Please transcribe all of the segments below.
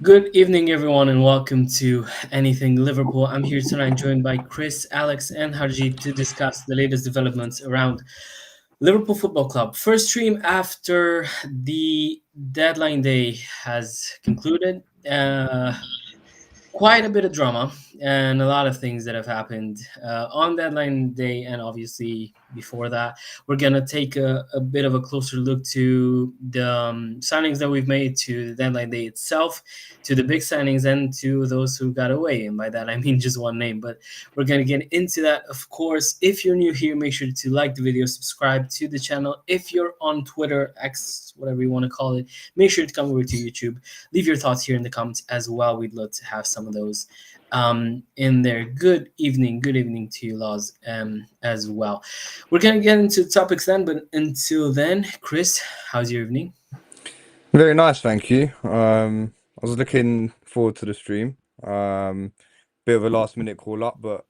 Good evening, everyone, and welcome to Anything Liverpool. I'm here tonight, joined by Chris, Alex, and Harji to discuss the latest developments around Liverpool Football Club. First stream after the deadline day has concluded. Quite a bit of drama and a lot of things that have happened on deadline day and obviously before that. We're going to take a bit of a closer look to the signings that we've made, to the deadline day itself, to the big signings, and to those who got away. And by that I mean just one name, but we're going to get into that. Of course, if you're new here, make sure to like the video, subscribe to the channel. If you're on Twitter, X, whatever you want to call it, make sure to come over to YouTube. Leave your thoughts here in the comments as well. We'd love to have some of those in there. Good evening to you, Laws, as well. We're gonna get into topics then, but until then, Chris, how's your evening? Very nice, thank you. I was looking forward to the stream. Bit of a last minute call up, but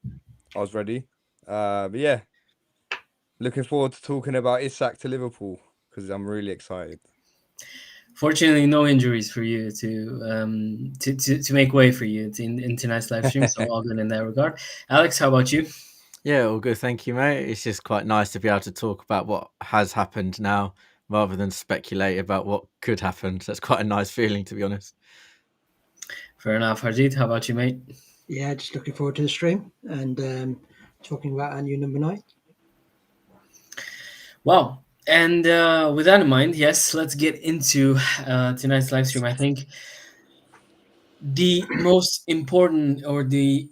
I was ready. But yeah, looking forward to talking about Isak to Liverpool because I'm really excited. Fortunately, no injuries for you to make way for you in tonight's live stream, so all good in that regard. Alex, how about you? Yeah, all good. Thank you, mate. It's just quite nice to be able to talk about what has happened now rather than speculate about what could happen. So it's quite a nice feeling, to be honest. Fair enough. Harjit, how about you, mate? Yeah, just looking forward to the stream and talking about our new number 9. Well, and with that in mind, yes, let's get into tonight's live stream. I think the most important, or the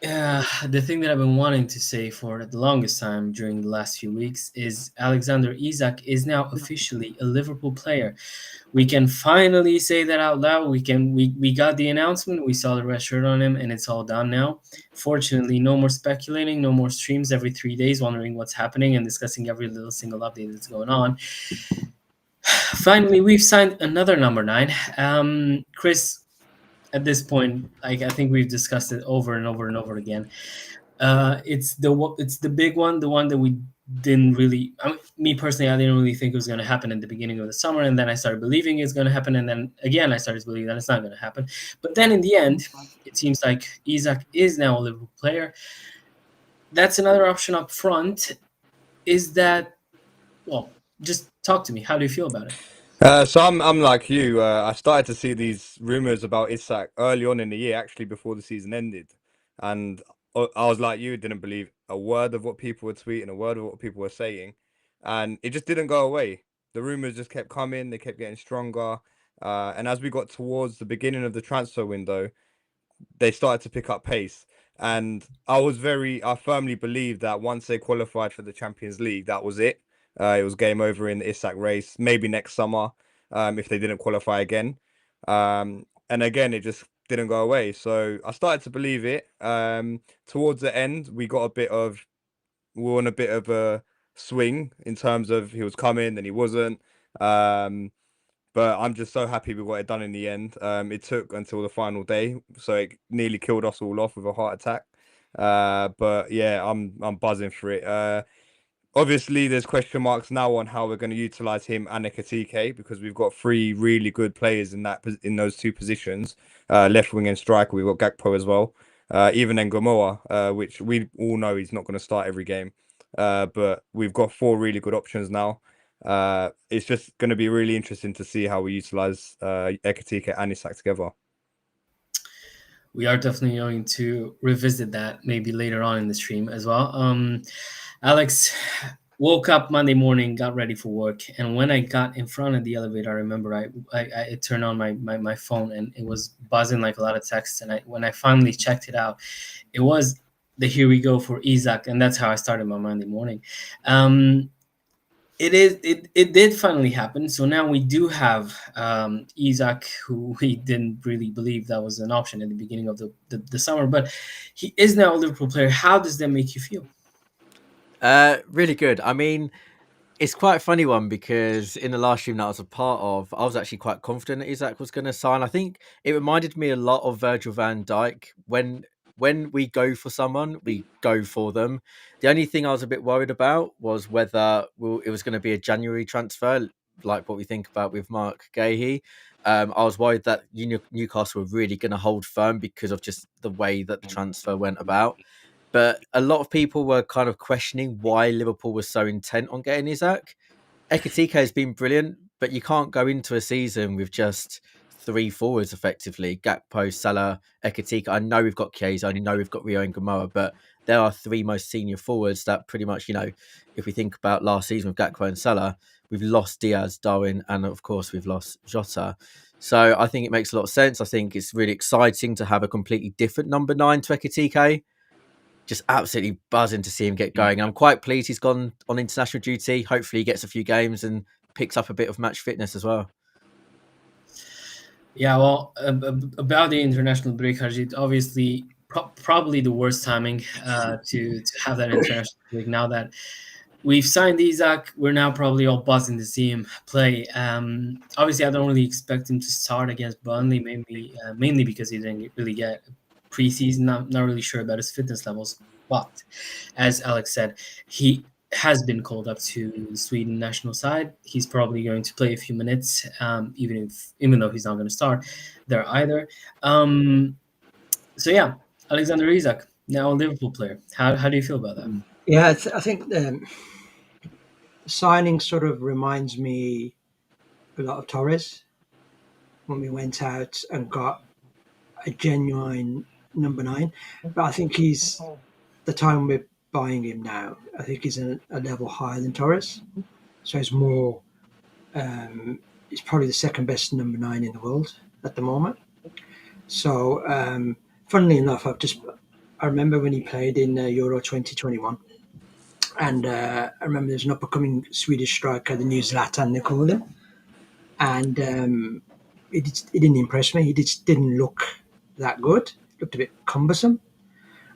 thing that I've been wanting to say for the longest time during the last few weeks, is Alexander Isak is now officially a Liverpool player. We can finally say that out loud. We got the announcement, we saw the red shirt on him, and it's all done now. Fortunately, no more speculating, no more streams every 3 days wondering what's happening and discussing every little single update that's going on. Finally, we've signed another number 9. Chris, at this point, like, I think we've discussed it over and over and over again. It's the big one, the one that we didn't really. Me personally, I didn't really think it was going to happen at the beginning of the summer, and then I started believing it's going to happen, and then again I started believing that it's not going to happen. But then in the end, it seems like Isak is now a Liverpool player. That's another option up front. Is that, well? Just talk to me. How do you feel about it? So I'm like you. I started to see these rumors about Isak early on in the year, actually before the season ended, and I was like you, didn't believe a word of what people were tweeting, a word of what people were saying, and it just didn't go away. The rumors just kept coming, they kept getting stronger, and as we got towards the beginning of the transfer window, they started to pick up pace. And I firmly believed that once they qualified for the Champions League, that was it. It was game over in the Isak race, maybe next summer, if they didn't qualify again. And again, it just didn't go away. So I started to believe it. Towards the end, we were on a bit of a swing in terms of he was coming, then he wasn't. But I'm just so happy we got it done in the end. It took until the final day, so it nearly killed us all off with a heart attack. But yeah, I'm buzzing for it. Obviously, there's question marks now on how we're going to utilize him and Ekatike, because we've got three really good players in those two positions, left wing and striker. We've got Gakpo as well, even Ngomoa, which we all know he's not going to start every game. But we've got four really good options now. It's just going to be really interesting to see how we utilize Ekatike and Isak together. We are definitely going to revisit that maybe later on in the stream as well. Alex, woke up Monday morning, got ready for work, and when I got in front of the elevator, I remember I turned on my phone and it was buzzing like a lot of texts. And when I finally checked it out, it was the "Here we go" for Isak, and that's how I started my Monday morning. It did finally happen. So now we do have Isak, who we didn't really believe that was an option at the beginning of the summer, but he is now a Liverpool player. How does that make you feel? Really good. I mean, it's quite a funny one because in the last stream that I was a part of, I was actually quite confident that Isak was going to sign. I think it reminded me a lot of Virgil van Dijk. When we go for someone, we go for them. The only thing I was a bit worried about was whether it was going to be a January transfer. like what we think about with Marc Guehi. I was worried that Newcastle were really going to hold firm because of just the way that the transfer went about. But a lot of people were kind of questioning why Liverpool was so intent on getting Isak. Ekitike has been brilliant, but you can't go into a season with just three forwards effectively. Gakpo, Salah, Ekitike. I know we've got Chiesa, I know we've got Rio and Gamoa, but there are three most senior forwards that pretty much, if we think about last season with Gakpo and Salah, we've lost Diaz, Darwin, and of course we've lost Jota. So I think it makes a lot of sense. I think it's really exciting to have a completely different number 9 to Ekitike. Just absolutely buzzing to see him get going. And I'm quite pleased he's gone on international duty. Hopefully he gets a few games and picks up a bit of match fitness as well. Yeah, well, about the international break, Harjit, obviously, probably the worst timing to have that international break. Now that we've signed Isak, we're now probably all buzzing to see him play. Obviously, I don't really expect him to start against Burnley, mainly because he didn't really get preseason. Not really sure about his fitness levels. But as Alex said, he has been called up to the Sweden national side. He's probably going to play a few minutes, even though he's not going to start there either. So yeah, Alexander Isak, now a Liverpool player. How do you feel about that? Yeah, I think signing sort of reminds me a lot of Torres when we went out and got a genuine number 9. But I think he's the time we're buying him now. I think he's a level higher than Torres, so he's more. He's probably the second best number 9 in the world at the moment. So, funnily enough, I remember when he played in Euro 2021, and I remember there's an up-and-coming Swedish striker, the new Zlatan, they call him, and it didn't impress me. He just didn't look that good. Looked a bit cumbersome.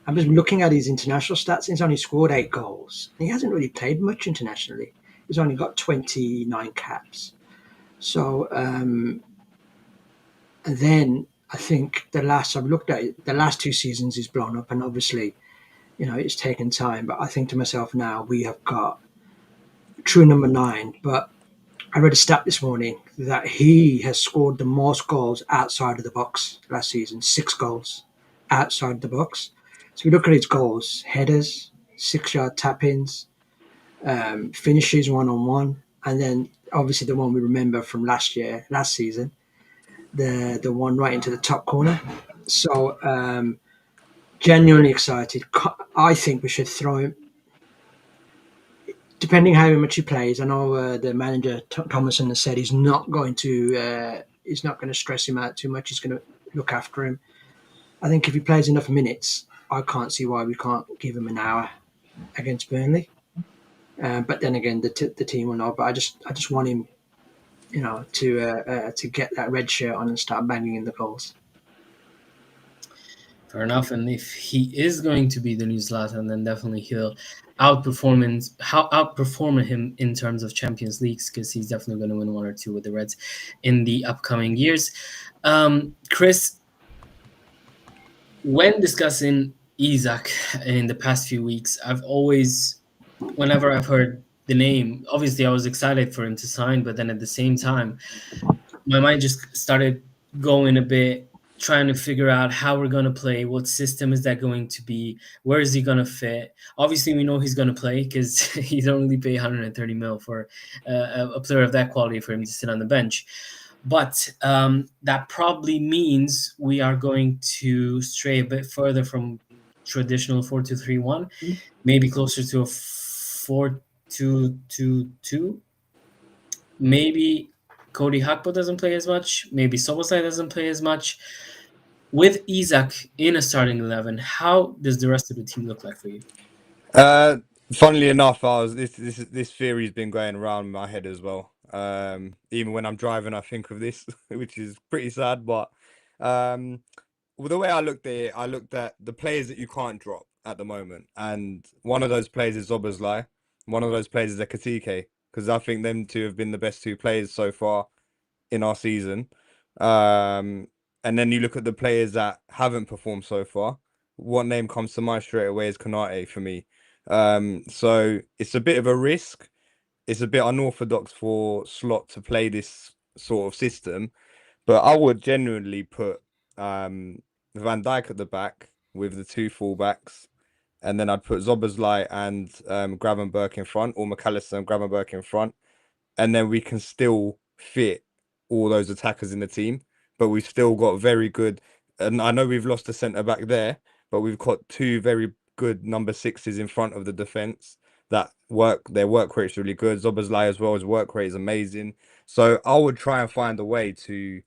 I'm just looking at his international stats. He's only scored 8 goals. He hasn't really played much internationally. He's only got 29 caps. So, and then I think I've looked at it, the last 2 seasons he's blown up, and obviously, it's taken time. But I think to myself now, we have got a true number 9. But I read a stat this morning that he has scored the most goals outside of the box last season, 6 goals outside the box. So we look at his goals: headers, 6-yard tap-ins, finishes 1-on-1, and then obviously the one we remember from last season, the one right into the top corner. So genuinely excited. I think we should throw him, depending how much he plays. I know the manager Thomason has said he's not going to stress him out too much. He's going to look after him. I think if he plays enough minutes, I can't see why we can't give him an hour against Burnley. But then again, the team will know. But I just want him, to get that red shirt on and start banging in the goals. Fair enough. And if he is going to be the new Zlatan, then definitely he'll outperform him in terms of Champions Leagues, because he's definitely going to win 1 or 2 with the Reds in the upcoming years. Chris, when discussing Isak in the past few weeks, whenever I've heard the name, obviously I was excited for him to sign, but then at the same time, my mind just started going a bit, trying to figure out how we're going to play, what system is that going to be, where is he going to fit. Obviously, we know he's going to play because he don't really pay 130 mil for a player of that quality for him to sit on the bench. But that probably means we are going to stray a bit further from traditional 4-2-3-1, maybe closer to a 4-2-2-2. Maybe Cody Hakpo doesn't play as much. Maybe Soboslai doesn't play as much. With Isak in a starting 11, how does the rest of the team look like for you? Funnily enough, this theory's been going around my head as well. Even when I'm driving, I think of this, which is pretty sad. But well, the way I looked at it, I looked at the players that you can't drop at the moment, and one of those players is Zoboslai. One of those players is Ekitike, because I think them two have been the best 2 players so far in our season. And then you look at the players that haven't performed so far. What name comes to mind straight away is Konate for me. So it's a bit of a risk. it's a bit unorthodox for Slot to play this sort of system, but I would genuinely put Van Dijk at the back with the two fullbacks, and then I'd put Zoboszlai and Gravenberch in front, or McAllister and Gravenberch in front, and then we can still fit all those attackers in the team. But we've still got very good, and I know we've lost a centre back there, but we've got two very good number sixes in front of the defence that work. Their work rate's really good. Zoboszlai as well, his work rate is amazing. So I would try and find a way to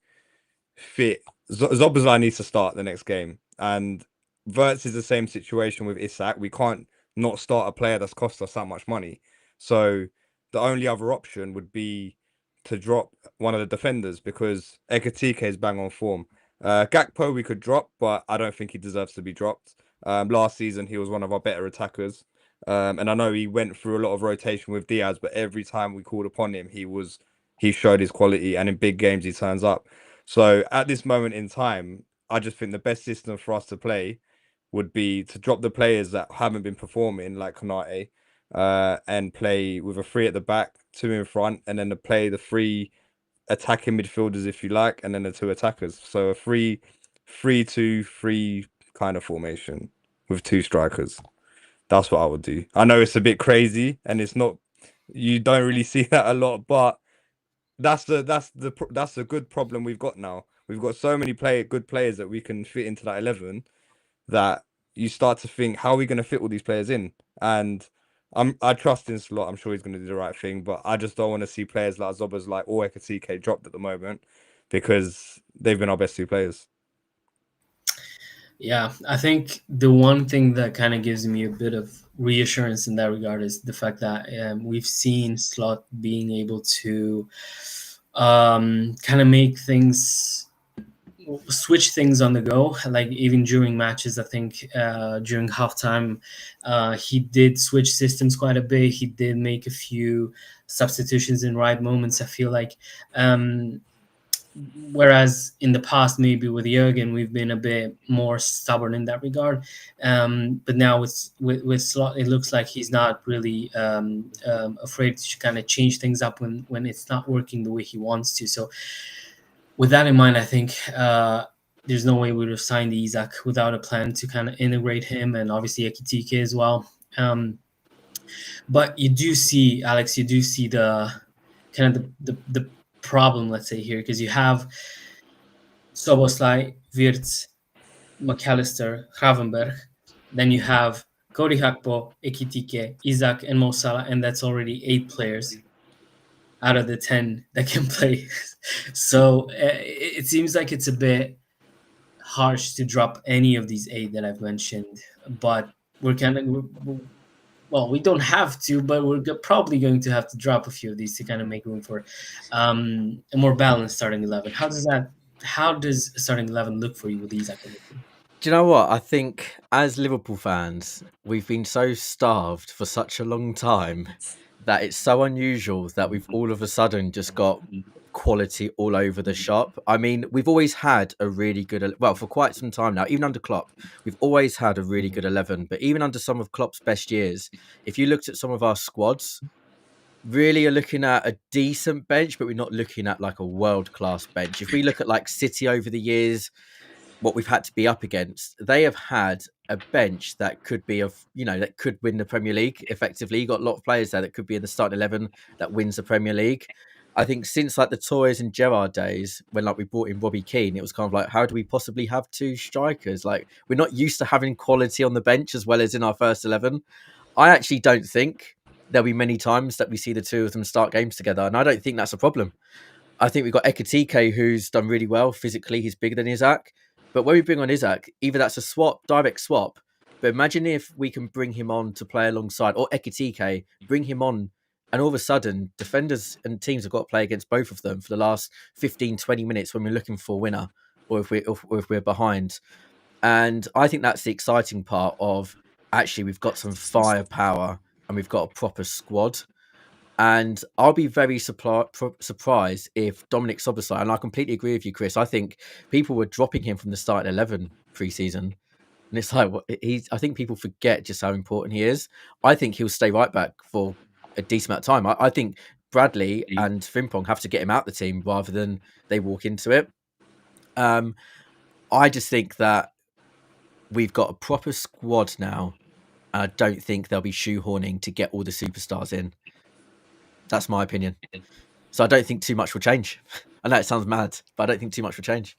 fit. Zoboszlai needs to start the next game, and Verts is the same situation with Isak. We can't not start a player that's cost us that much money. So the only other option would be to drop one of the defenders because Ekatike is bang on form. Gakpo we could drop, but I don't think he deserves to be dropped. Last season he was one of our better attackers, and I know he went through a lot of rotation with Diaz, but every time we called upon him, he showed his quality, and in big games he turns up. So at this moment in time, I just think the best system for us to play would be to drop the players that haven't been performing, like Konate, and play with a three at the back, two in front, and then to play the three attacking midfielders if you like, and then the two attackers. So a 3-2-3 kind of formation with two strikers. That's what I would do. I know it's a bit crazy, and it's not. You don't really see that a lot, but that's a good problem we've got now. We've got so many good players that we can fit into that 11 that you start to think, how are we going to fit all these players in? And I trust in Slot. I'm sure he's going to do the right thing, but I just don't want to see players like Zoboszlai or Ekatike dropped at the moment because they've been our best two players. Yeah, I think the one thing that kind of gives me a bit of reassurance in that regard is the fact that we've seen Slot being able to kind of make things, switch things on the go, like even during matches. I think during halftime he did switch systems quite a bit. He did make a few substitutions in right moments, I feel like. Whereas in the past, maybe with Jurgen, we've been a bit more stubborn in that regard. But now with Slot, it looks like he's not really afraid to kind of change things up when it's not working the way he wants to. So with that in mind, I think there's no way we would have signed Isak without a plan to kind of integrate him, and obviously Ekitike as well. But you do see, Alex, the kind of the problem, let's say, here, because you have Soboslai, Wirtz, McAllister, Gravenberch, then you have Cody Hakpo, Ekitike, Isak, and Mo Salah, and that's already 8 players out of the 10 that can play. So it seems like it's a bit harsh to drop any of these 8 that I've mentioned, but we're kind of, well, we don't have to, but we're probably going to have to drop a few of these to kind of make room for a more balanced starting 11. How does starting 11 look for you with these? Do you know what? I think as Liverpool fans, we've been so starved for such a long time that it's so unusual that we've all of a sudden just got quality all over the shop. I mean, we've always had a really good, well, for quite some time now, even under Klopp, we've always had a really good 11. But even under some of Klopp's best years, if you looked at some of our squads, really are looking at a decent bench, but we're not looking at like a world-class bench. If we look at like City over the years, what we've had to be up against, they have had a bench that could be that could win the Premier League effectively. You got a lot of players there that could be in the starting 11 that wins the Premier League. I think since like the Toys and Gerrard days, when like we brought in Robbie Keane, it was kind of like, how do we possibly have 2 strikers? Like, we're not used to having quality on the bench as well as in our first 11. I actually don't think there'll be many times that we see the two of them start games together, and I don't think that's a problem. I think we've got Ekatike, who's done really well physically. He's bigger than Isak. But when we bring on Isak, either that's a swap, direct swap. But imagine if we can bring him on to play alongside, or Ekatike, bring him on, and all of a sudden, defenders and teams have got to play against both of them for the last 15, 20 minutes when we're looking for a winner, or if we're behind. And I think that's the exciting part of, actually, we've got some firepower and we've got a proper squad. And I'll be very surprised if Dominic Szoboszlai, and I completely agree with you, Chris, I think people were dropping him from the starting 11 pre-season. And it's like, I think people forget just how important he is. I think he'll stay right back for a decent amount of time. I think Bradley and Frimpong have to get him out the team rather than they walk into it. I just think that we've got a proper squad now. I don't think they'll be shoehorning to get all the superstars in. That's my opinion. So I don't think too much will change. I know it sounds mad, but I don't think too much will change.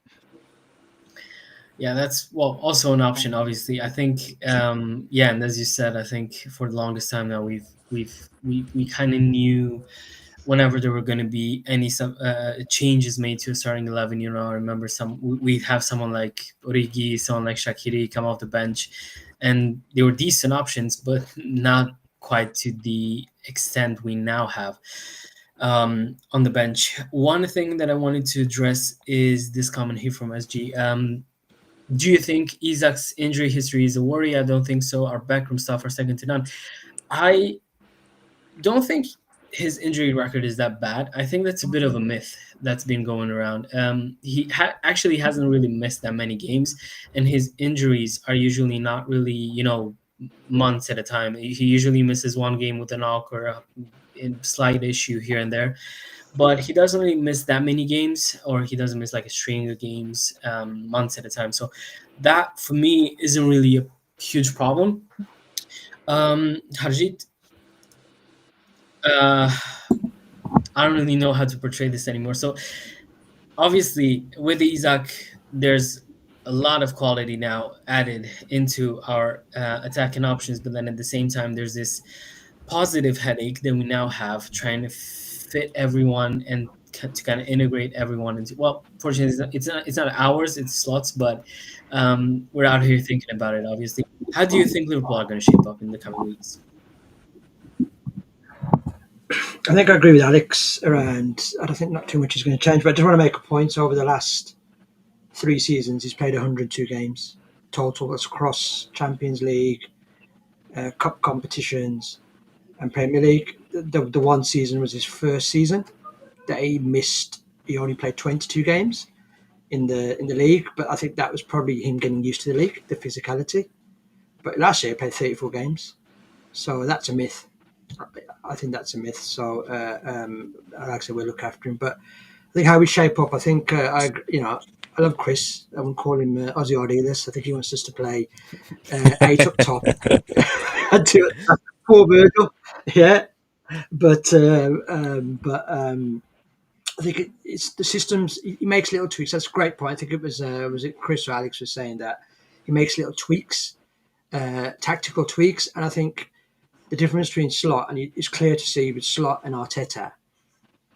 Yeah, that's also an option. Obviously, I think yeah, and as you said, I think for the longest time now we kind of knew whenever there were going to be any some changes made to a starting 11. You know, I remember we'd have someone like Origi, someone like Shaqiri come off the bench, and they were decent options, but not quite to the extent we now have on the bench. One thing that I wanted to address is this comment here from SG. Do you think Isak's injury history is a worry? I don't think so. Our backroom staff are second to none. I don't think his injury record is that bad. I think that's a bit of a myth that's been going around. He actually hasn't really missed that many games, and his injuries are usually not really, months at a time. He usually misses one game with a knock or a slight issue here and there, but he doesn't really miss that many games, or he doesn't miss like a string of games months at a time. So that for me isn't really a huge problem. Harjit, I don't really know how to portray this anymore. So obviously with Isak, there's a lot of quality now added into our attacking options, but then at the same time, there's this positive headache that we now have trying to fit everyone and to kind of integrate everyone into. Well, fortunately, it's not ours, it's slots, but we're out here thinking about it. Obviously, how do you think Liverpool are going to shape up in the coming weeks? I think I agree with Alex around. I don't think not too much is going to change, but I just want to make a point. Over the last 3 seasons, he's played 102 games total. That's across Champions League, cup competitions, and Premier League. The one season was his first season that he missed. He only played 22 games in the league, but I think that was probably him getting used to the league, the physicality. But last year he played 34 games, so that's a myth. I think that's a myth. So, like I said, we'll look after him. But I think how we shape up. I think I love Chris. I wouldn't call him Aussie Ardiles. I think he wants us to play 8 up top and 2 at the back. Poor Virgil. Yeah, but I think it's the systems. He makes little tweaks. That's a great point. I think it was it Chris or Alex was saying that he makes little tweaks, tactical tweaks, and I think the difference between Slot and it's clear to see with Slot and Arteta.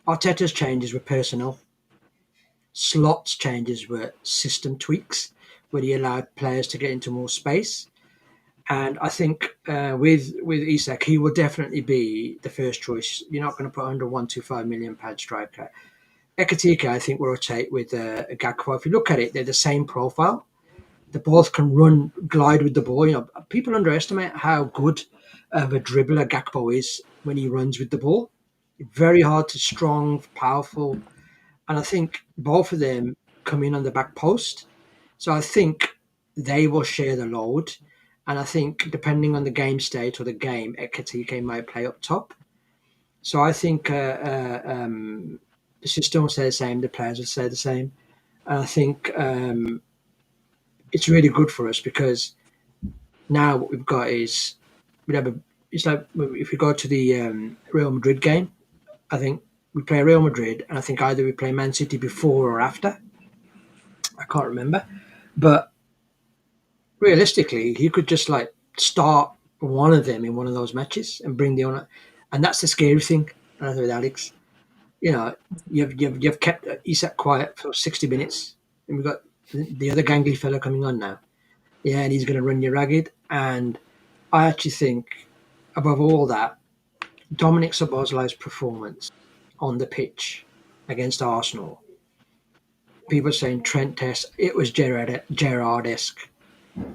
Arteta's changes were personal. Slot's changes were system tweaks, where he allowed players to get into more space. And I think with Isak, he will definitely be the first choice. You're not going to put under £125 million striker. Ekatike, I think, will rotate with Gakpo. If you look at it, they're the same profile. They both can glide with the ball. People underestimate how good of a dribbler Gakpo is when he runs with the ball. Very hard to strong, powerful. And I think both of them come in on the back post. So I think they will share the load. And I think depending on the game state or the game, Ekatike might play up top. So I think the system will stay the same. The players will stay the same. And I think it's really good for us because now what we've got is it's like if we go to the Real Madrid game, I think we play Real Madrid, and I think either we play Man City before or after. I can't remember, but realistically, he could just like start one of them in one of those matches and bring the owner, and that's the scary thing. As with Alex, you've kept Isak quiet for 60 minutes, and we've got the other gangly fella coming on now. Yeah, and he's going to run you ragged. And I actually think, above all that, Dominic Szoboszlai's performance on the pitch against Arsenal, people saying Trent test, it was Gerrard-esque.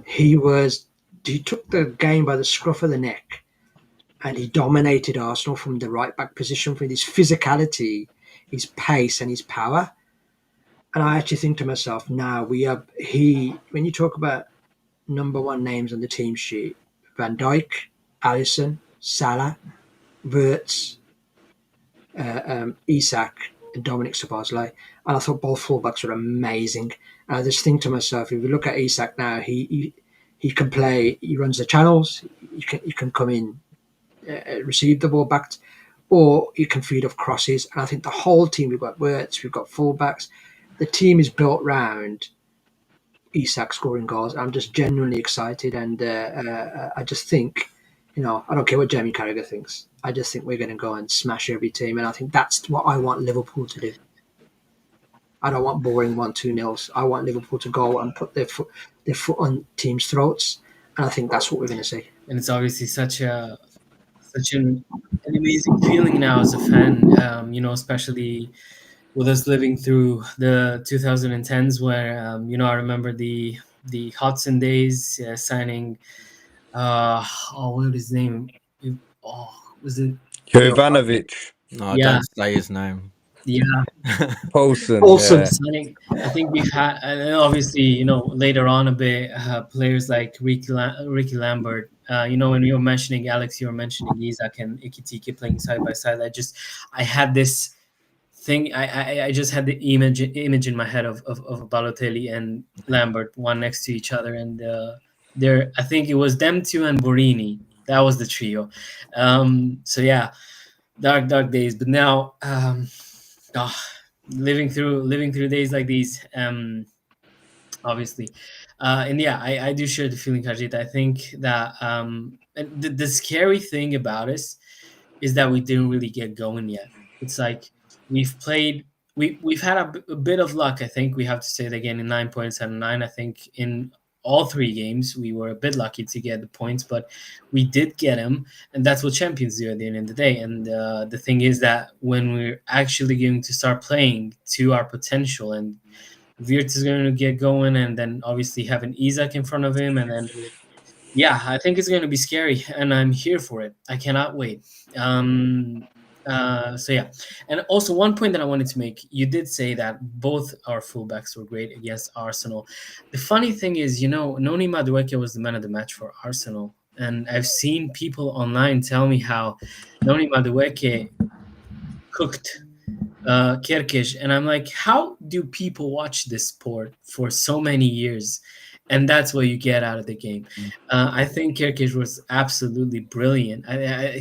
He took the game by the scruff of the neck and he dominated Arsenal from the right back position with his physicality, his pace and his power. And I actually think to myself, now when you talk about number one names on the team sheet, Van Dijk, Alisson, Salah, Wirtz, Isak, and Dominic Szoboszlai, and I thought both fullbacks were amazing. And I just think to myself, if you look at Isak now, he can play. He runs the channels. You can come in, receive the ball back, or you can feed off crosses. And I think the whole team, we've got Wirtz, we've got fullbacks. The team is built round Isak scoring goals. I'm just genuinely excited, and I just think, I don't care what Jamie Carragher thinks. I just think we're going to go and smash every team, and I think that's what I want Liverpool to do. I don't want boring 1-2 nils. I want Liverpool to go and put their foot on teams' throats, and I think that's what we're going to see. And it's obviously such an amazing feeling now as a fan. Especially with us living through the 2010s, where I remember the Hudson days, signing. What was his name? Oh, was it? Jovanovic, No, Yeah, don't say his name. yeah. Paulson, Awesome. yeah. Signing. I think we've had, and obviously, later on a bit, players like Ricky Lambert. When you were mentioning Alex, you were mentioning Isak and Ikitike playing side by side. I had this thing. I just had the image in my head of Balotelli and Lambert, one next to each other, and there. I think it was them two and Borini. That was the trio. So yeah, dark days. But now, oh, living through days like these. Obviously, and yeah, I do share the feeling, Kajit. I think that and the scary thing about us is that we didn't really get going yet. It's like we've played, we've had a bit of luck. I think we have to say it again in 9.79. I think in all three games we were a bit lucky to get the points, but we did get them, and that's what champions do at the end of the day. And the thing is that when we're actually going to start playing to our potential, and Wirtz is going to get going, and then obviously having Isak in front of him, and then yeah, I think it's going to be scary, and I'm here for it. I cannot wait. So yeah, and also one point that I wanted to make: you did say that both our fullbacks were great against Arsenal. The funny thing is, Noni Madueke was the man of the match for Arsenal, and I've seen people online tell me how Noni Madueke cooked Kerkesh, and I'm like, how do people watch this sport for so many years, and that's what you get out of the game? I think Kerkesh was absolutely brilliant.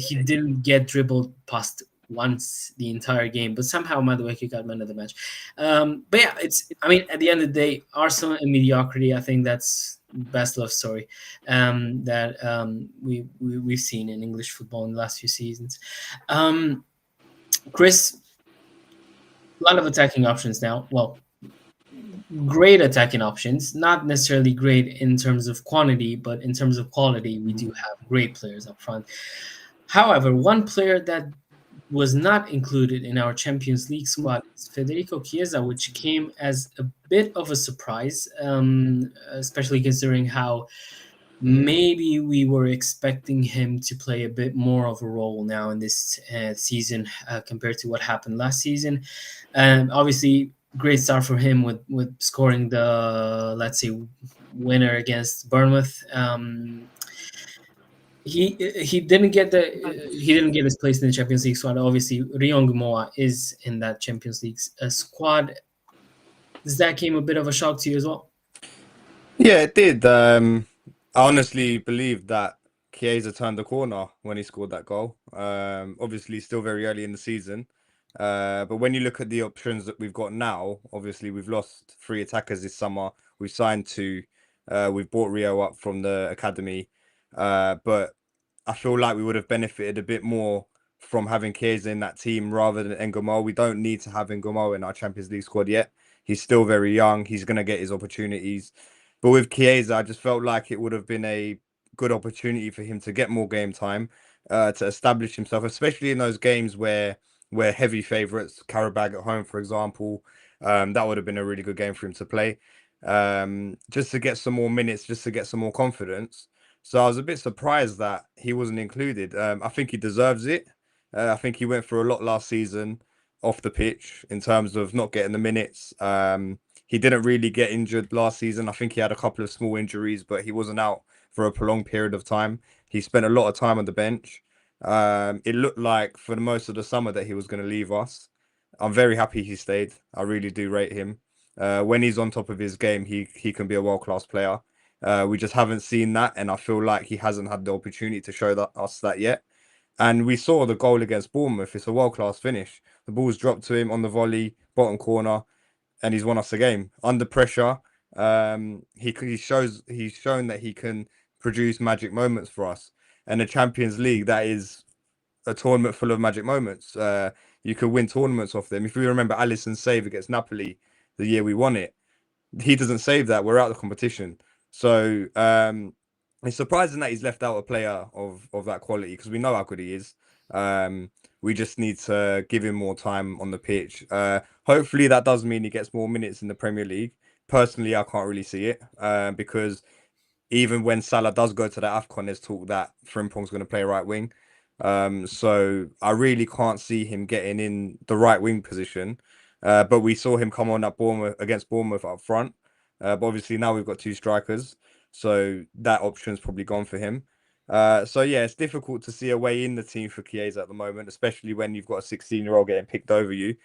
He didn't get dribbled past once the entire game, but somehow Madueke got man of the match. But yeah, at the end of the day, Arsenal and mediocrity. I think that's best love story that we've seen in English football in the last few seasons. Chris, a lot of attacking options now. Well, great attacking options, not necessarily great in terms of quantity, but in terms of quality, we do have great players up front. However, one player that was not included in our Champions League squad is Federico Chiesa, which came as a bit of a surprise, especially considering how maybe we were expecting him to play a bit more of a role now in this season compared to what happened last season. Obviously, great start for him with scoring the, let's say, winner against Bournemouth. He didn't get his place in the Champions League squad. Obviously, Red&More Moa is in that Champions League squad. Does that came a bit of a shock to you as well? Yeah, it did. I honestly believe that Chiesa turned the corner when he scored that goal. Obviously, still very early in the season. But when you look at the options that we've got now, obviously we've lost 3 attackers this summer. We've signed 2. We've brought Rio up from the academy. But I feel like we would have benefited a bit more from having Chiesa in that team rather than N'Gomel. We don't need to have N'Gomel in our Champions League squad yet. He's still very young. He's going to get his opportunities. But with Chiesa, I just felt like it would have been a good opportunity for him to get more game time, to establish himself, especially in those games where we're heavy favourites, Karabag at home, for example. That would have been a really good game for him to play. Just to get some more minutes, just to get some more confidence. So I was a bit surprised that he wasn't included. I think he deserves it. I think he went through a lot last season off the pitch in terms of not getting the minutes. He didn't really get injured last season. I think he had a couple of small injuries, but he wasn't out for a prolonged period of time. He spent a lot of time on the bench. It looked like for the most of the summer that he was going to leave us. I'm very happy he stayed. I really do rate him. When he's on top of his game, he can be a world class player. We just haven't seen that, and I feel like he hasn't had the opportunity to show us that yet. And we saw the goal against Bournemouth. It's a world class finish. The ball's dropped to him on the volley, bottom corner, and he's won us the game under pressure. He's shown that he can produce magic moments for us. And the Champions League, that is a tournament full of magic moments. You could win tournaments off them. If you remember Alisson's save against Napoli the year we won it, he doesn't save that. We're out of the competition. So it's surprising that he's left out a player of that quality because we know how good he is. We just need to give him more time on the pitch. Hopefully that does mean he gets more minutes in the Premier League. Personally, I can't really see it because even when Salah does go to the AFCON, there's talk that Frimpong's going to play right wing. So I really can't see him getting in the right wing position. But we saw him come on at Bournemouth against Bournemouth up front. But obviously now we've got two strikers, so that option's probably gone for him. So yeah, it's difficult to see a way in the team for Chiesa at the moment, especially when you've got a 16-year-old getting picked over you.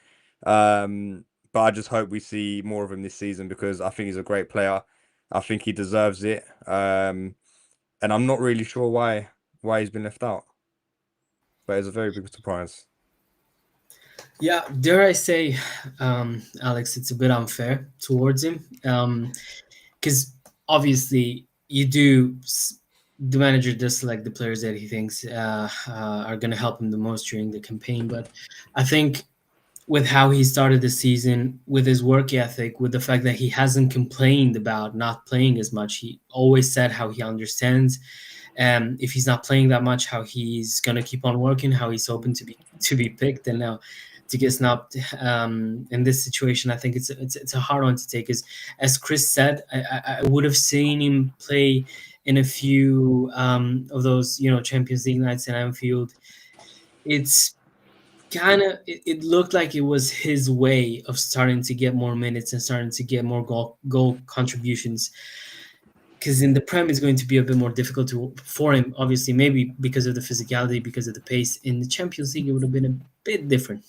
But I just hope we see more of him this season because I think he's a great player. I think he deserves it. And I'm not really sure why he's been left out. But it's a very big surprise. Yeah, dare I say, Alex, it's a bit unfair towards him, because obviously the manager does select the players that he thinks are going to help him the most during the campaign. But I think with how he started the season, with his work ethic, with the fact that he hasn't complained about not playing as much, he always said how he understands. If he's not playing that much, how he's gonna keep on working, how he's hoping to be picked, and now to get snubbed in this situation, I think it's a hard one to take. As Chris said, I would have seen him play in a few of those Champions League nights in Anfield. It's it looked like it was his way of starting to get more minutes and starting to get more goal contributions, because in the Prem it's going to be a bit more difficult for him, obviously, maybe because of the physicality, because of the pace. In the Champions League it would have been a bit different.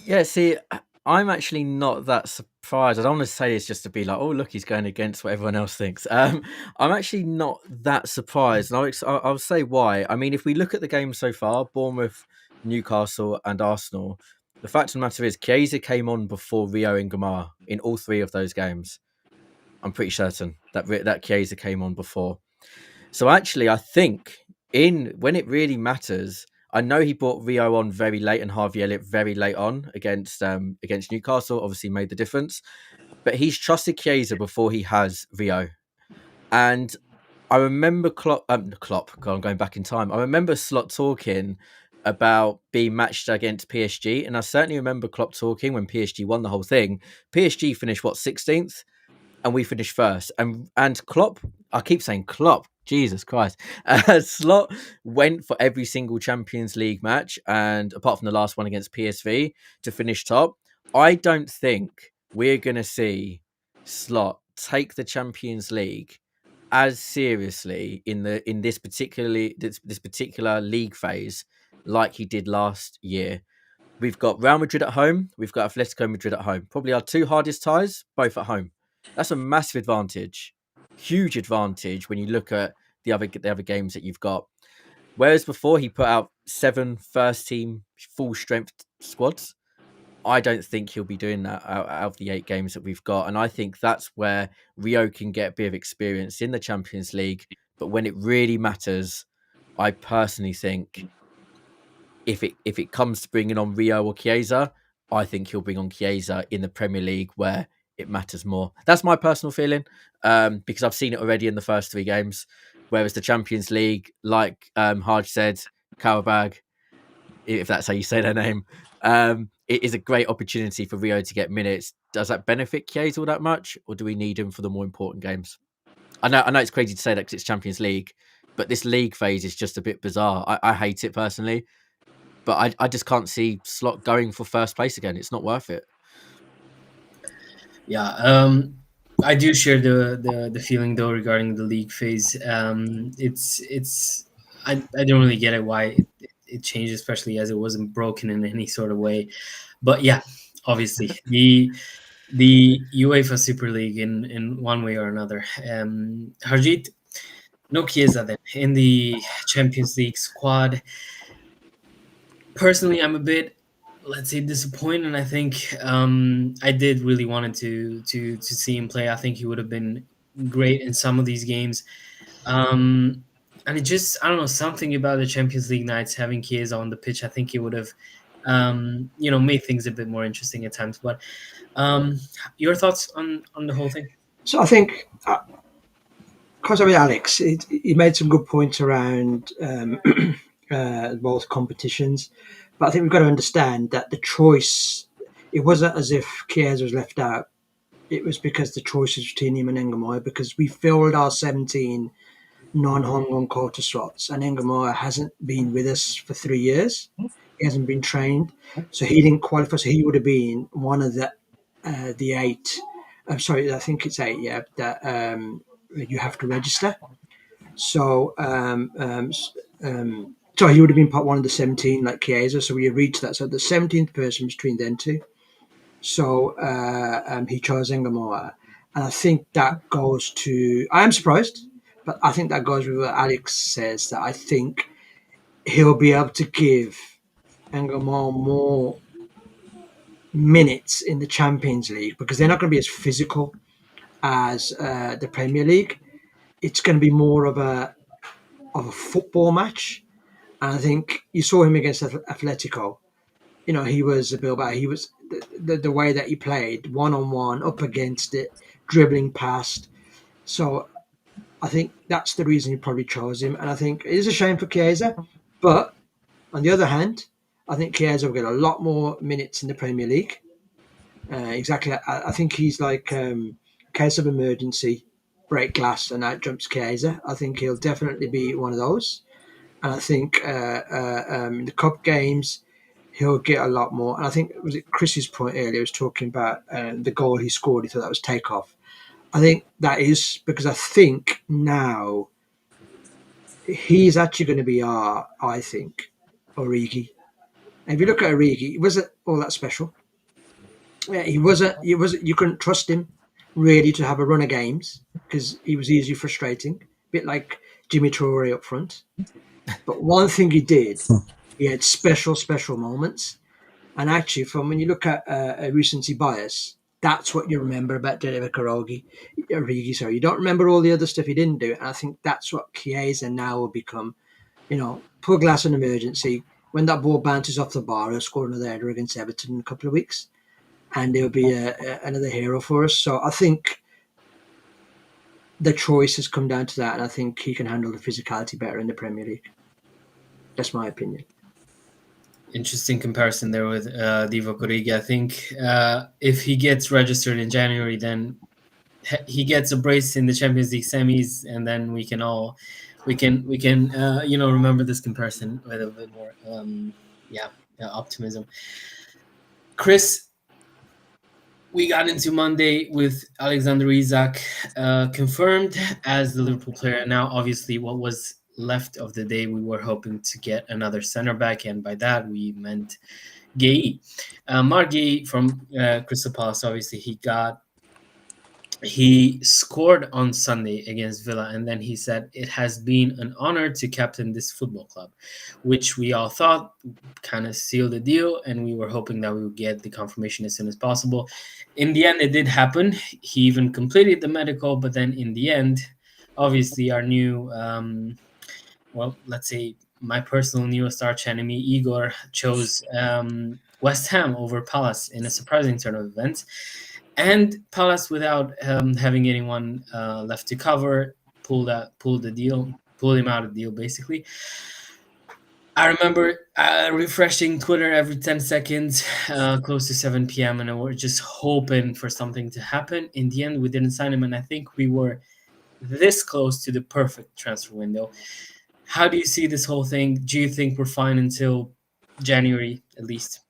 Yeah, see, I'm actually not that surprised. I don't want to say this just to be like, oh, look, he's going against what everyone else thinks. I'm actually not that surprised, and I'll say why. I mean, if we look at the game so far, Bournemouth, Newcastle, and Arsenal, the fact of the matter is, Chiesa came on before Rio and Gamar in all three of those games. I'm pretty certain that Chiesa came on before. So actually, I think when it really matters, I know he brought Rio on very late and Harvey Elliott very late on against Newcastle. Obviously, made the difference, but he's trusted Chiesa before he has Rio. And I remember Klopp. God, I'm going back in time. I remember Slot talking about being matched against PSG, and I certainly remember Klopp talking when PSG won the whole thing. PSG finished 16th, and we finished first. And Klopp, I keep saying Klopp, Jesus Christ. Slot went for every single Champions League match, and apart from the last one against PSV, to finish top. I don't think we're going to see Slot take the Champions League as seriously in this particular league phase like he did last year. We've got Real Madrid at home. We've got Atletico Madrid at home. Probably our two hardest ties, both at home. That's a massive advantage, huge advantage when you look at the other games that you've got. Whereas before he put out 7 first team full strength squads, I don't think he'll be doing that out of the 8 games that we've got. And I think that's where Rio can get a bit of experience in the Champions League. But when it really matters, I personally think if it comes to bringing on Rio or Chiesa, I think he'll bring on Chiesa in the Premier League where it matters more. That's my personal feeling, because I've seen it already in the first 3 games. Whereas the Champions League, like Harj said, Karabag, if that's how you say their name, it is a great opportunity for Rio to get minutes. Does that benefit Chiesa all that much, or do we need him for the more important games? I know it's crazy to say that because it's Champions League, but this league phase is just a bit bizarre. I hate it personally. But I just can't see Slot going for first place again. It's not worth it. Yeah, I do share the feeling though regarding the league phase. It's I don't really get it why it changed, especially as it wasn't broken in any sort of way. But yeah, obviously the UEFA Super League in one way or another. Harjit, no Chiesa then in the Champions League squad. Personally, I'm a bit, let's say, disappointed. And I think I did really wanted to see him play. I think he would have been great in some of these games. And it just, I don't know, something about the Champions League nights having Chiesa on the pitch. I think it would have, made things a bit more interesting at times. But um, your thoughts on the whole thing? So I think, because with Alex, he made some good points around both competitions, but I think we've got to understand that the choice, it wasn't as if Chiesa was left out. It was because the choice was between him and Engelmoy, because we filled our 17 non-Hong Kong quarter slots, and Engelmoy hasn't been with us for 3 years. He hasn't been trained, so he didn't qualify. So he would have been one of the eight. I'm sorry, I think it's eight. Yeah, that you have to register. So so he would have been part one of the 17, like Chiesa. So we reached that. So the 17th person between them two. So he chose Engamoa. And I think that goes to, I am surprised, but I think that goes with what Alex says, that I think he'll be able to give Engamoa more minutes in the Champions League, because they're not going to be as physical as the Premier League. It's going to be more of a football match. And I think you saw him against Atletico. He was a Bilbao. He was the way that he played, one on one, up against it, dribbling past. So I think that's the reason he probably chose him. And I think it is a shame for Chiesa. But on the other hand, I think Chiesa will get a lot more minutes in the Premier League. Exactly. I think he's like case of emergency, break glass, and out jumps Chiesa. I think he'll definitely be one of those. And I think the cup games, he'll get a lot more. And I think, was it Chris's point earlier, was talking about the goal he scored. He thought that was takeoff. I think that is because I think now he's actually going to be I think, Origi. And if you look at Origi, he wasn't all that special. Yeah, he wasn't. He wasn't. You couldn't trust him really to have a run of games because he was easily frustrating, a bit like Jimmy Traore up front. But one thing he did, he had special moments. And actually, from when you look at a recency bias, that's what you remember about Derek Origi. Sorry, you don't remember all the other stuff he didn't do. And I think that's what Chiesa now will become. Poor glass in emergency. When that ball bounces off the bar, he'll score another header against Everton in a couple of weeks, and he'll be another hero for us. So I think the choice has come down to that, and I think he can handle the physicality better in the Premier League. That's my opinion. Interesting comparison there with Divock Origi. I think if he gets registered in January, then he gets a brace in the Champions League semis, and then we can remember this comparison with a bit more optimism. Chris, we got into Monday with Alexander Isak confirmed as the Liverpool player. Now, obviously, what was left of the day, we were hoping to get another center back, and by that we meant Guehi. Marc Guehi from Crystal Palace, obviously, he scored on Sunday against Villa, and then he said, "It has been an honor to captain this football club," which we all thought kind of sealed the deal, and we were hoping that we would get the confirmation as soon as possible. In the end, it did happen. He even completed the medical, but then in the end, obviously, our new, let's say my personal newest arch enemy, Igor, chose West Ham over Palace in a surprising turn of events. And Palace, without having anyone left to cover, pulled him out of the deal, basically. I remember refreshing Twitter every 10 seconds, close to 7 p.m., and we were just hoping for something to happen. In the end, we didn't sign him, and I think we were this close to the perfect transfer window. How do you see this whole thing? Do you think we're fine until January, at least?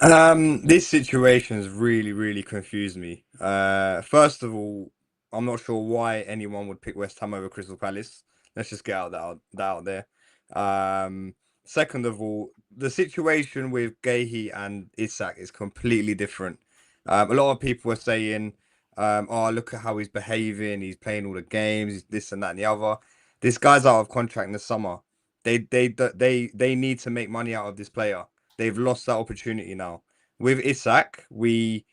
This situation has really, really confused me. First of all, I'm not sure why anyone would pick West Ham over Crystal Palace. Let's just get that out there. Second of all, the situation with Guehi and Isak is completely different. A lot of people are saying, "Oh, look at how he's behaving. He's playing all the games. This and that and the other." This guy's out of contract in the summer. They need to make money out of this player. They've lost that opportunity now. With Isak, they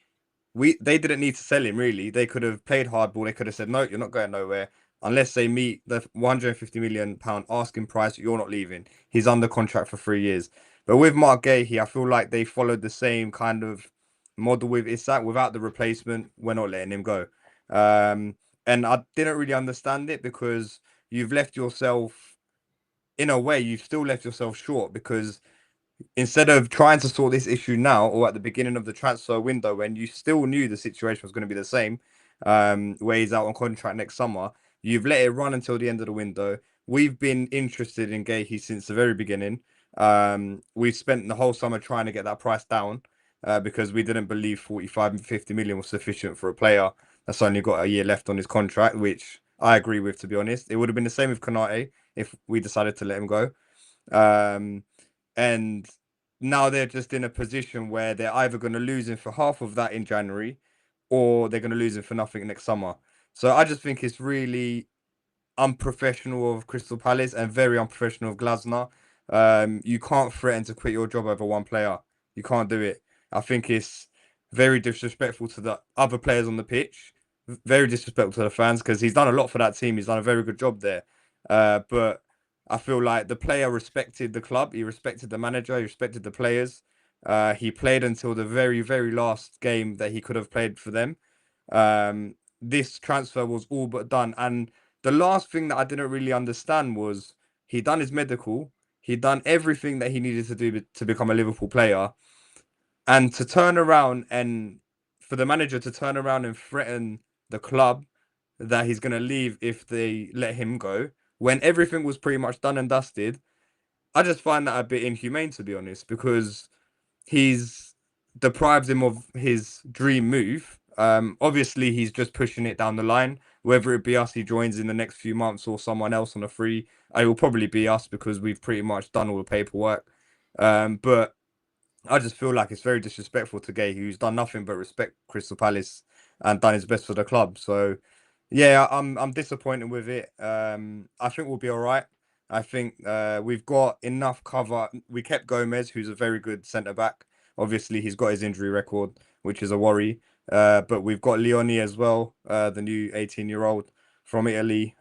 didn't need to sell him really. They could have played hardball. They could have said, "No, you're not going nowhere unless they meet the 150 million pound asking price. You're not leaving." He's under contract for 3 years. But with Marc Guehi, I feel like they followed the same kind of model with Isak. Without the replacement, we're not letting him go. Um, and I didn't really understand it because you've left yourself, in a way, you've still left yourself short because instead of trying to sort this issue now or at the beginning of the transfer window when you still knew the situation was going to be the same, where he's out on contract next summer, you've let it run until the end of the window. We've been interested in Guehi since the very beginning. We've spent the whole summer trying to get that price down because we didn't believe 45 and 50 million was sufficient for a player that's only got a year left on his contract, which I agree with, to be honest. It would have been the same with Konate if we decided to let him go. Um, and now they're just in a position where they're either going to lose him for half of that in January or they're going to lose him for nothing next summer. So I just think it's really unprofessional of Crystal Palace and very unprofessional of Glasner. You can't threaten to quit your job over one player. You can't do it. I think it's very disrespectful to the other players on the pitch, very disrespectful to the fans because he's done a lot for that team. He's done a very good job there. But I feel like the player respected the club. He respected the manager. He respected the players. He played until the very, very last game that he could have played for them. This transfer was all but done. And the last thing that I didn't really understand was he done his medical. He done everything that he needed to do to become a Liverpool player. And to turn around and for the manager to turn around and threaten the club that he's going to leave if they let him go when everything was pretty much done and dusted, I just find that a bit inhumane, to be honest, because he's deprived him of his dream move. Obviously, he's just pushing it down the line. Whether it be us, he joins in the next few months, or someone else on a free, it will probably be us because we've pretty much done all the paperwork. But I just feel like it's very disrespectful to Gay, who's done nothing but respect Crystal Palace and done his best for the club. So, yeah, I'm disappointed with it. I think we'll be all right. I think we've got enough cover. We kept Gomez, who's a very good centre back. Obviously, he's got his injury record, which is a worry. But we've got Leone as well, the new 18-year-old from Italy.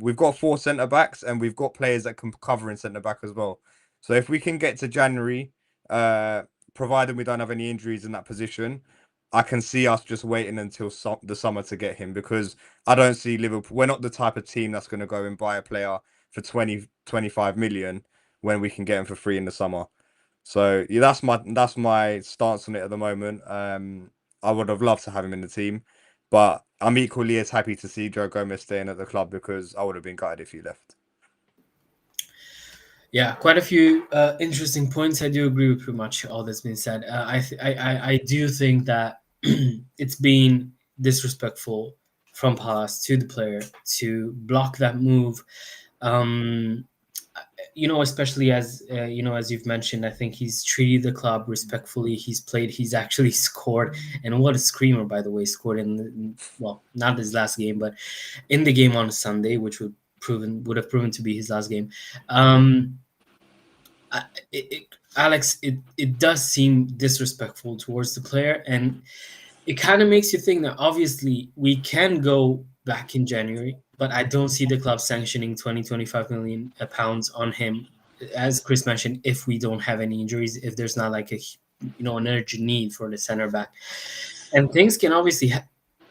We've got 4 centre backs, and we've got players that can cover in centre back as well. So if we can get to January, uh, provided we don't have any injuries in that position, I can see us just waiting until the summer to get him because I don't see Liverpool. We're not the type of team that's going to go and buy a player for 20, 25 million when we can get him for free in the summer. So yeah, that's my stance on it at the moment. I would have loved to have him in the team, but I'm equally as happy to see Joe Gomez staying at the club because I would have been gutted if he left. Yeah, quite a few interesting points. I do agree with pretty much all that's been said. I do think that it's been disrespectful from Palace to the player to block that move. Um, especially as as you've mentioned, I think he's treated the club respectfully. He's played. He's actually scored, and what a screamer, by the way! Scored well, not his last game, but in the game on Sunday, which would have proven to be his last game. Alex, it does seem disrespectful towards the player, and it kind of makes you think that obviously we can go back in January, but I don't see the club sanctioning 25 million pounds on him, as Chris mentioned, if we don't have any injuries, if there's not like an urgent need for the center back. And things can obviously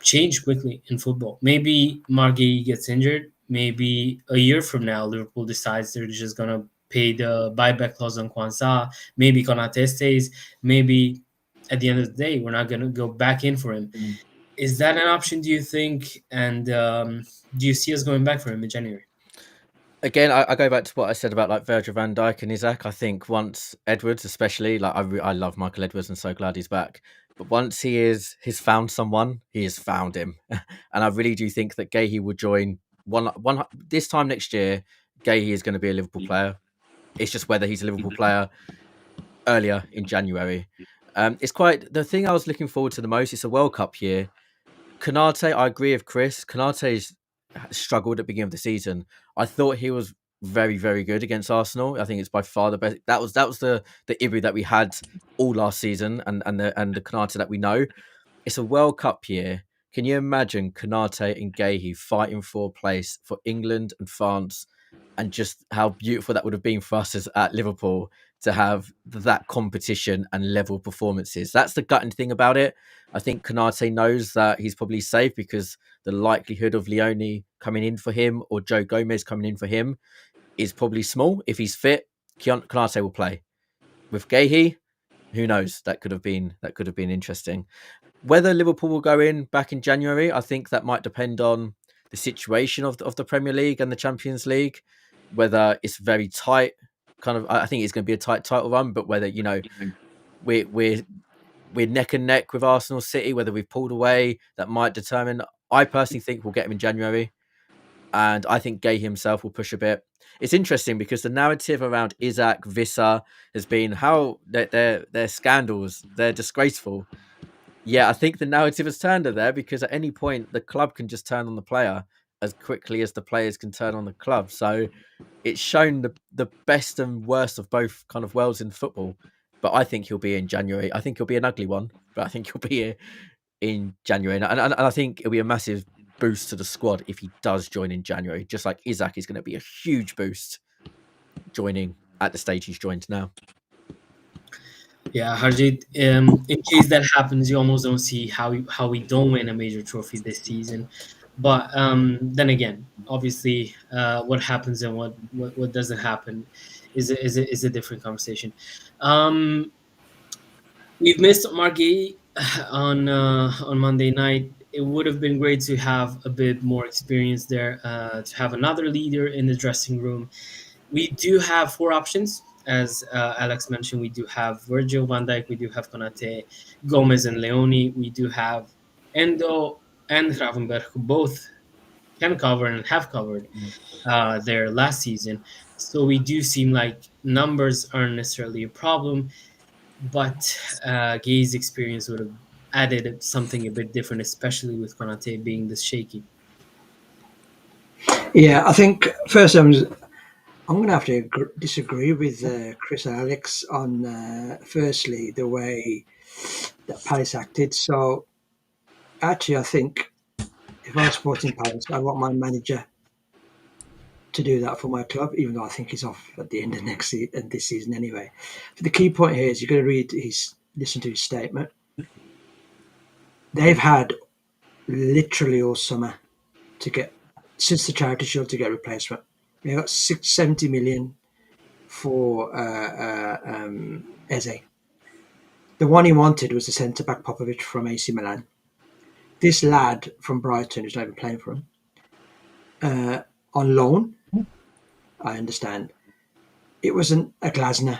change quickly in football. Maybe Marc Guehi gets injured. Maybe a year from now, Liverpool decides they're just going to pay the buyback clause on Kwanzaa. Maybe Konate stays. Maybe at the end of the day, we're not going to go back in for him. Is that an option, do you think? And do you see us going back for him in January? Again, I go back to what I said about like Virgil van Dijk and Isak. I think once Edwards, especially, like I love Michael Edwards and so glad he's back. But once he's found someone, he has found him, and I really do think that Guehi will join one this time next year. Guehi is going to be a Liverpool player. It's just whether he's a Liverpool player earlier in January. It's quite the thing I was looking forward to the most. It's a World Cup year. Konate, I agree with Chris. Konate's struggled at the beginning of the season. I thought he was very, very good against Arsenal. I think it's by far the best. That was the Ibu that we had all last season, and the Konate that we know. It's a World Cup year. Can you imagine Konate and Guehi fighting for a place for England and France, and just how beautiful that would have been for us as at Liverpool to have that competition and level performances? That's the gutting thing about it. I think Konate knows that he's probably safe because the likelihood of Leone coming in for him or Joe Gomez coming in for him is probably small. If he's fit, Konate will play. With Guehi, who knows? That could have been interesting. Whether Liverpool will go in back in January, I think that might depend on the situation of the Premier League and the Champions League. Whether it's very tight, I think it's going to be a tight title run. But whether we're neck and neck with Arsenal City, whether we've pulled away, that might determine. I personally think we'll get him in January, and I think Gay himself will push a bit. It's interesting because the narrative around Isak, Vissa has been how they're scandals, they're disgraceful. Yeah, I think the narrative has turned there because at any point the club can just turn on the player as quickly as the players can turn on the club. So it's shown the best and worst of both kind of worlds in football. But I think he'll be in January. I think he'll be an ugly one, but I think he'll be here in January. And I think it'll be a massive boost to the squad if he does join in January. Just like Isak is going to be a huge boost joining at the stage he's joined now. Yeah, Harjit. In case that happens, you almost don't see how we don't win a major trophy this season. But then again, obviously, what happens and what doesn't happen is a different conversation. Um, we've missed Marc Guehi on Monday night. It would have been great to have a bit more experience there, to have another leader in the dressing room. We do have four options, as Alex mentioned. We do have Virgil van Dijk, we do have Konate, Gomez, and Leone. We do have Endo and Gravenberg, who both can cover and have covered there last season. So we do seem like numbers aren't necessarily a problem, but Gay's experience would have added something a bit different, especially with Konate being this shaky. Yeah, I think first I'm going to have to disagree with Chris and Alex on firstly the way that Palace acted. So actually, I think if I was supporting Palace, I want my manager to do that for my club, even though I think he's off at the end of this season anyway. But the key point here is you've got to listen to his statement. They've had literally all summer to get, since the Charity Shield, to get a replacement. They got 70 million for Eze. The one he wanted was the centre back Popovic from AC Milan. This lad from Brighton, who's not even playing for him, on loan, I understand. It wasn't a Glasner.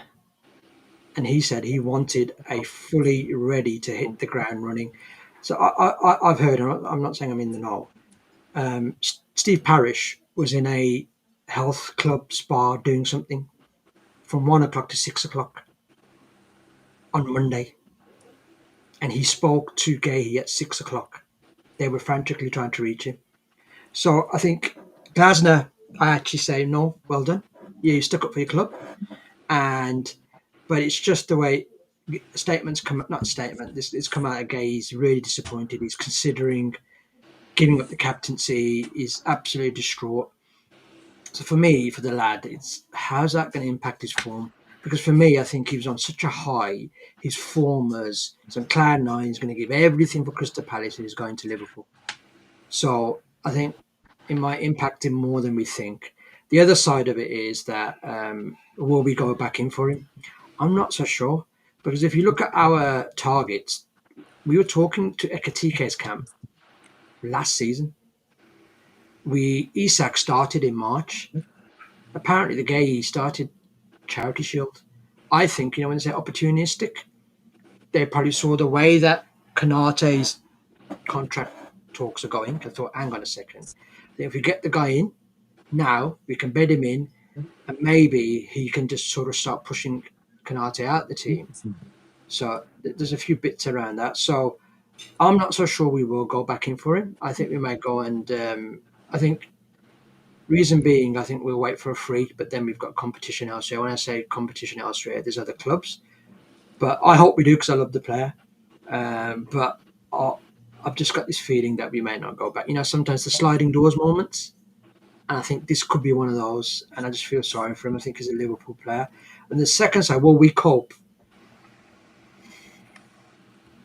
And he said he wanted a fully ready to hit the ground running. So I've heard, I'm not saying I'm in the know, Steve Parish was in a health club spa doing something from 1 o'clock to 6 o'clock on Monday. And he spoke to Guehi at 6 o'clock. They were frantically trying to reach him. So I think Glasner, I actually say, no, well done. Yeah, you stuck up for your club. But it's just the way statements come up, not statement, it's come out of Guehi. He's really disappointed. He's considering giving up the captaincy. He's absolutely distraught. So for me, for the lad, it's how's that going to impact his form? Because for me, I think he was on such a high. His form was on cloud nine. He's going to give everything for Crystal Palace and he's going to Liverpool. So I think it might impact him more than we think. The other side of it is that will we go back in for him? I'm not so sure. Because if you look at our targets, we were talking to Ekatike's camp last season. Isak started in March. Apparently, the Guehi started Charity Shield. I think, when they say opportunistic, they probably saw the way that Konate's contract talks are going. I thought, hang on a second. If we get the guy in now, we can bed him in. and maybe he can just sort of start pushing Canate out the team. So there's a few bits around that. So I'm not so sure we will go back in for him. I think we may go and I think reason being, I think we'll wait for a free, but then we've got competition elsewhere. When I say competition elsewhere, there's other clubs, but I hope we do because I love the player. But I've just got this feeling that we may not go back. Sometimes the sliding doors moments, and I think this could be one of those. And I just feel sorry for him. I think he's a Liverpool player. And the second side, will we cope?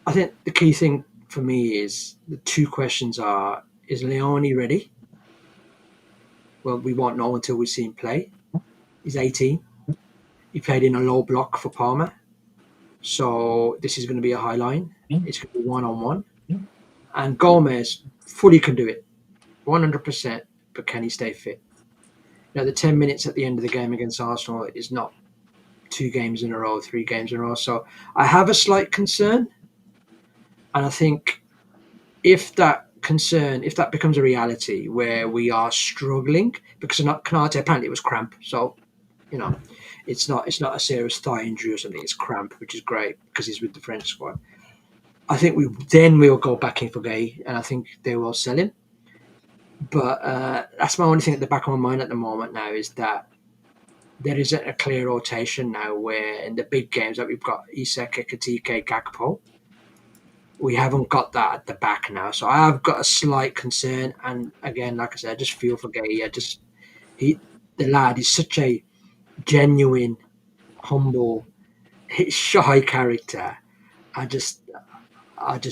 I think the key thing for me is the two questions are: is Leone ready? Well, we won't know until we see him play. He's 18. He played in a low block for Parma. So this is going to be a high line. It's going to be one-on-one. And Gomez fully can do it, 100%, but can he stay fit? The 10 minutes at the end of the game against Arsenal is not 2 games in a row, 3 games in a row. So I have a slight concern. And I think if that becomes a reality where we are struggling, because Canate apparently it was cramp. So, it's not a serious thigh injury or something. It's cramp, which is great because he's with the French squad. I think we'll go back in for Guehi, and I think they will sell him. But that's my only thing at the back of my mind at the moment now is that there isn't a clear rotation now where in the big games that we've got Isak, Ekatike, Gakpo, we haven't got that at the back now. So I have got a slight concern. And again, like I said, I just feel for Guehi. The lad is such a genuine, humble, shy character. I just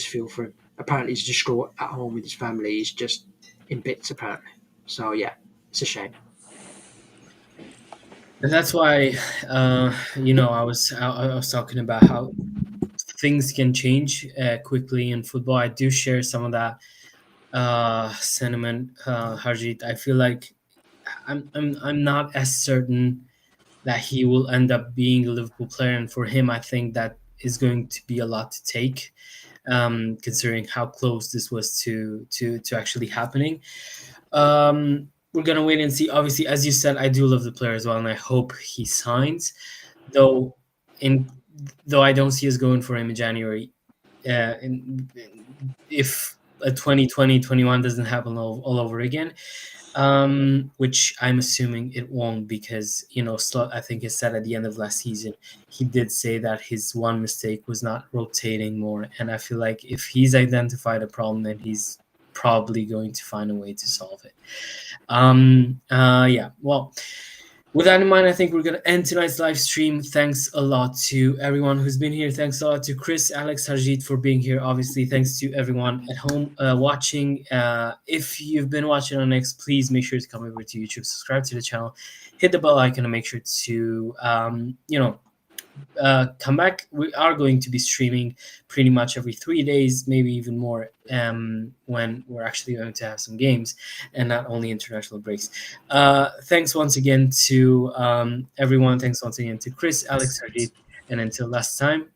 feel for him. Apparently, he's distraught at home with his family. He's just in bits, apparently. So yeah, it's a shame. And that's why, I was talking about how things can change quickly in football. I do share some of that sentiment, Harjit. I feel like I'm not as certain that he will end up being a Liverpool player, and for him, I think that is going to be a lot to take, considering how close this was to actually happening. We're gonna wait and see. Obviously, as you said, I do love the player as well, and I hope he signs. Though, in though I don't see us going for him in January. If a 2020-21 doesn't happen all over again, which I'm assuming it won't, because Slot, I think, has said at the end of last season, he did say that his one mistake was not rotating more, and I feel like if he's identified a problem, then he's probably going to find a way to solve it. Yeah, well, with that in mind, I think we're going to end tonight's live stream. Thanks a lot to everyone who's been here. Thanks a lot to Chris, Alex, Harjit for being here. Obviously, thanks to everyone at home watching. If you've been watching on X, please make sure to come over to YouTube, subscribe to the channel, hit the bell icon, and make sure to, come back. We are going to be streaming pretty much every 3 days, maybe even more, when we're actually going to have some games and not only international breaks. Thanks once again to everyone. Thanks once again to Chris, Alex, Harjit, and until next time,